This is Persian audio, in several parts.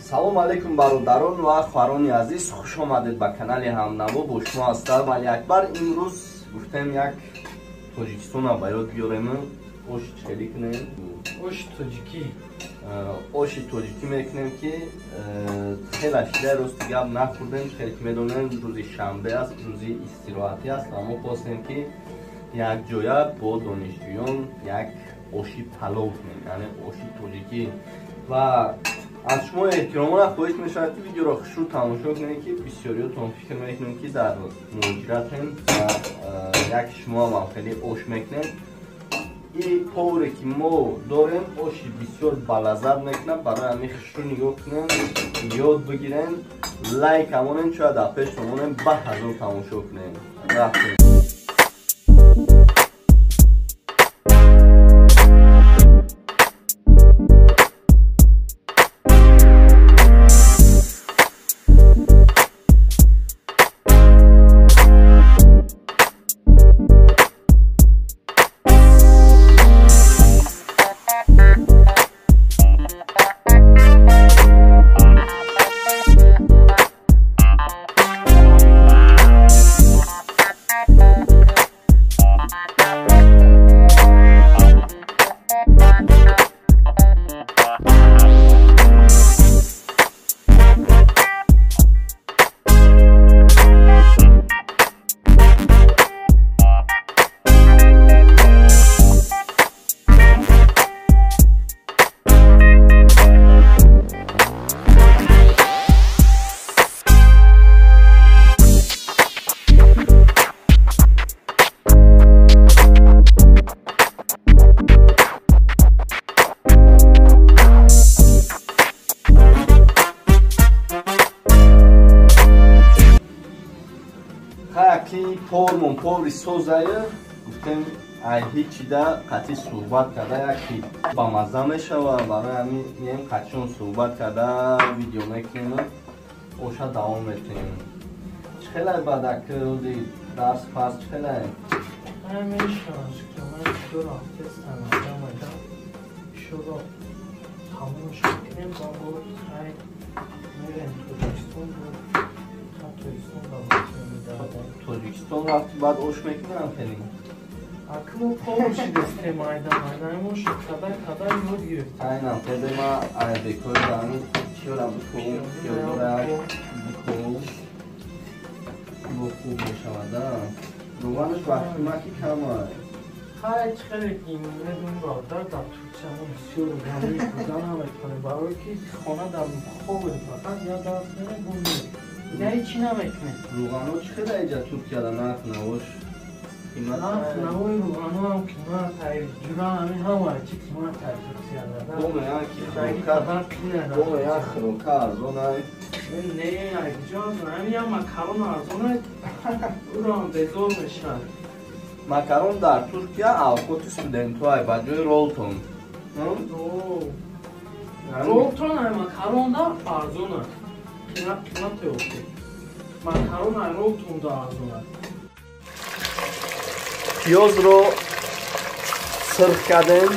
салом алейкум бародарон ва хоҳарони азиз, хуш омадед ба канали Ҳамнаво. Бо шумо ҳастам Али Акбар. Имрӯз гуфтем як Тоҷикистона ба ёд биёрем. Оши чили кунем, оши тоҷикӣ, оши тоҷикӣ мекунем ки хеле шидаи рости гап нахӯрдем. Хеле ки медонем рӯзи шанбе аст, рӯзи истироҳатӣ аст ва мо хостем ки якҷоя бо донишҷӯён як оши палов кунем, яъне оши тоҷикӣ. Ва аз шумо эҳтиромона хоҳиш мешавад ки видеоро хушрӯ тамошо кунед ки бисёриётон фикр мекунем ки дар муҳоҷиратем ва як шумо ҳам хеле ош мекунем. این پوری که ما داریم آشی بسیار بلذت میکنه. برای همین خشرو نگاه کنن، یاد بگیرن، لایک همونن، شاید اپش همونن به هزار تماشا کنن. رفتیم. که پورمون پوری سوزایه گفتم ای هیچی دا قطعی صحبت کرده یکی با مزه میشه و برای همین میم قطعیون صحبت کرده ویدیو میکنیم اوشا دوام میتونیم. چخیلی بده که روزی درس پس چخیلی؟ همیشه که من شروع تستم آدم شروع تموم شکنیم با بود خیلی میریم توجیستون بود توجیکستان رفتی بعد اوش میکنم خیلی اکمو پاوشی دسته مایدان موش کدای یاد گرفت اینم خیلی ما عربیکوی دارمی چیورم بکنم یاداره بکنم با خوب میشوده روانش وقتی مکی کمه خیلی میدون برادر در توچه همون بسیار گمی بودن همه کنه برای که خانه در خوبه فقط یا درست نمیگونی دیگه چی نمیکنه روغانو چقدر اینجا ترکیه دا نکنهاش؟ نکنهای روغانو هم قیمت تایید جورا همین همه چی قیمت تایید ترکیه دا بومه یک خروکه ارزونه نه ایجاز همین هم مکرون ارزونه او را هم بزار میشن مکرون در ترکیه اوقات استودنتو های با جای رولتون رولتون های مکرون دا ارزونه قیمت اوکی مکرون های رولتون دا ارزونه پیاز رو سرخ کردیم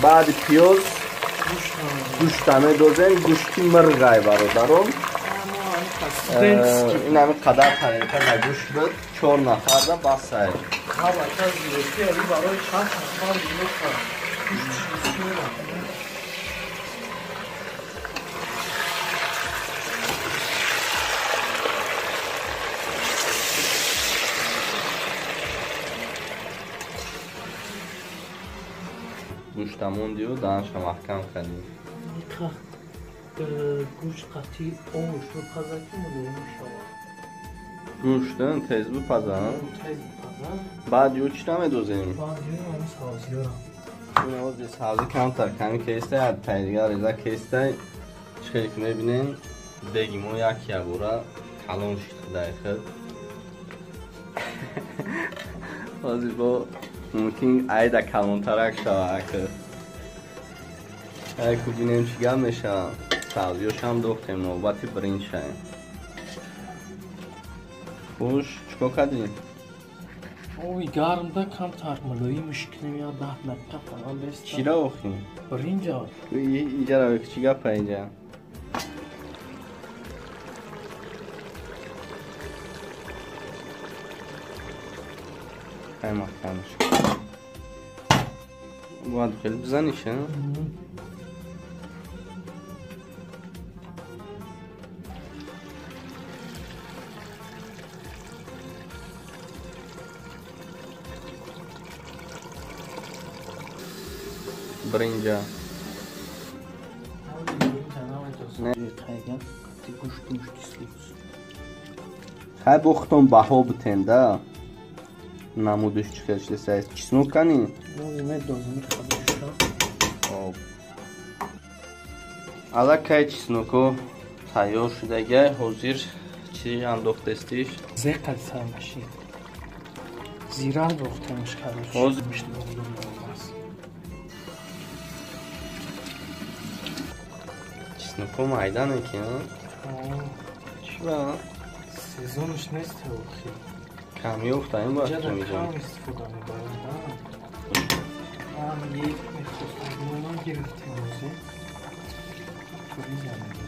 بعد پیاز گوشتمه دوزیم گوشتی مرغای برادرم این همین قدر طریقه نگوش بود 4 نفر دا بس سایه ها بچه از زیرکی علی برای چند نفر دیگه کرد گوشتمون دیو دانش محکم کنیم گوشت قطعی اوش رو پزکی مدهیم شما گوشتن تیز بپزن بعد یو چی نمی دوزیم بعد یو همین سازی ها این آوازی سازی کمتر کمی کیسته یا تایدیگر ریزه کیسته چخیلی که میبینین دیگیمو یکی یبورا کلون شد دایخد آوازی با ممکن ایده کلون ترک شوه که بینیم چیگه میشه سازیوش هم دوختیم نوبتی برین شایم خوش چکو کردیم؟ اوی گرم ده کم ترمالایی مشکنیم یا 10 دقیقه فلان بسته چی را بخیم؟ برینجا اینجا را بکن چی گفت اینجا؟ خیلی محکمش باید خیلی بزنیش ها؟ برنجا نه خیلی بختم بها بتنده نمودش چکرش سایز چیزنو کنی؟ حالا که چیزنوکو تیار شده حضور چی انداخته استیش؟ زیقل سرمشی زیرال بختمش کردش حضور چیزنوکو مایدانه که چی با؟ سیزونش نیست خیلی کمی افتاییم باید تو میدونم کم استفاده میبرم هم یک میخواست اونو گرفتیم روزی توی زمین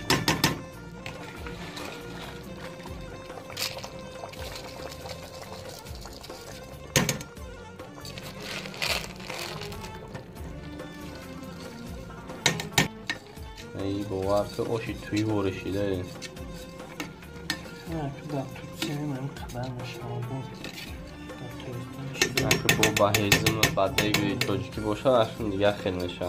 ای باور که آشی توی بارشیده نه که در توی من خبر نشما بود که با بهیزم بعدی به تاجیکی باشه اشون دیگه خیلی نشه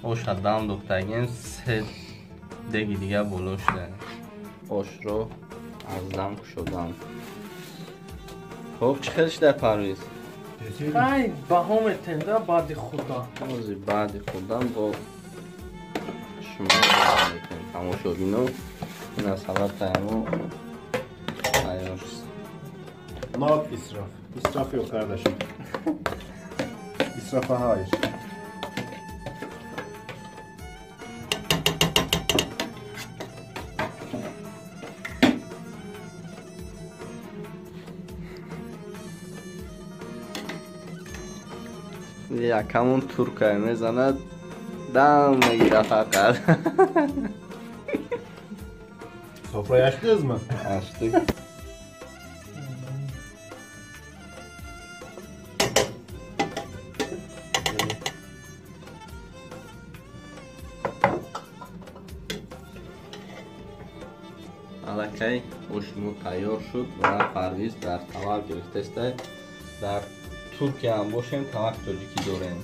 آش حدام دخترگین سه دیگه دیگه بلو شده آش رو از دم شدم خب چی خیلیش در پرویز؟ خیلی بهم تنده بعد خدا موزی بعد خودم با شما تماشا بینو این از حالت تایمو Ne yap israf? İsraf yok kardeşim. İsrafa hayır. یکمون ترکه میزند دم میگیره فقط Sofrayı açtınız mı? açtık алакай ошимо тайёр шуд ва парвиз дар тавак гирифтаста дар Туркия ҳам бошем тавак тоҷикӣ дорем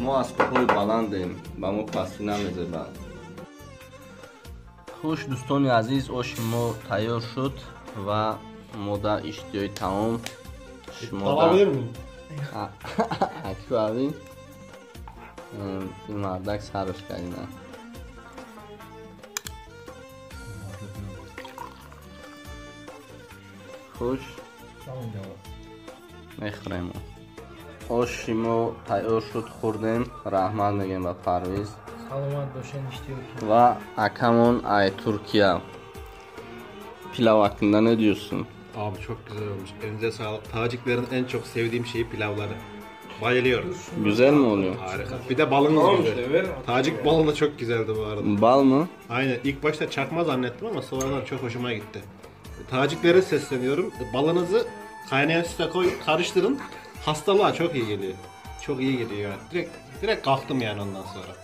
мо аз кӯҳои баландем ба мо пастӣ намезебад хуш дӯстони азиз оши мо тайёр шуд ва мо дар иштиёи таом Alabilir miyim? аквавин ин мардак сарш кардина خوش میخوریم آشی ما تیار شد خوردیم رحمت میگیم به پرویز سلامت باشین اشتیاقی و اکمون ای ترکیه pilav hakkında ne diyorsun? Abi çok güzel olmuş. Elinize sağlık. Taciklerin en çok sevdiğim şeyi pilavları. Bayılıyorum. Güzel mi oluyor? Harika. Bir de balınız güzel. Tacik balı da çok güzeldi bu arada. Bal mı? Aynen. İlk başta çakma zannettim ama sonradan çok hoşuma gitti. Taciklere sesleniyorum. Balınızı kaynayan süte koyun, karıştırın. Hastalığa çok iyi geliyor. Çok iyi geliyor yani. Direkt kalktım yani ondan sonra.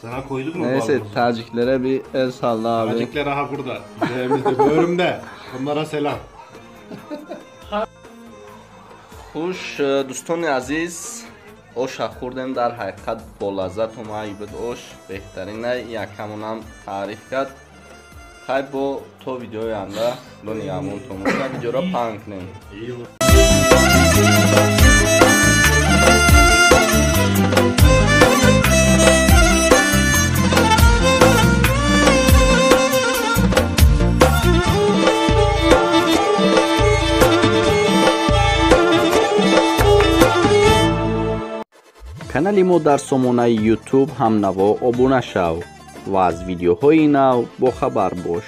Sana koyduk mu Neyse balımızı? taciklere bir el salla abi. Tacikler aha burada. Üzerimizde, böğrümde. Onlara selam. خوش دوستان عزیز آش خوردیم در حقیقت با لذت و معیبت آش بهترینه یکمون هم تعریف کرد خیلی با تو ویدیوی انده دنیامون تو موقع ویدیو را پنگ کنیم канали мо дар сомонаи YouTube ҳамнаво обуна шав ва аз видеоҳои нав бохабар бош.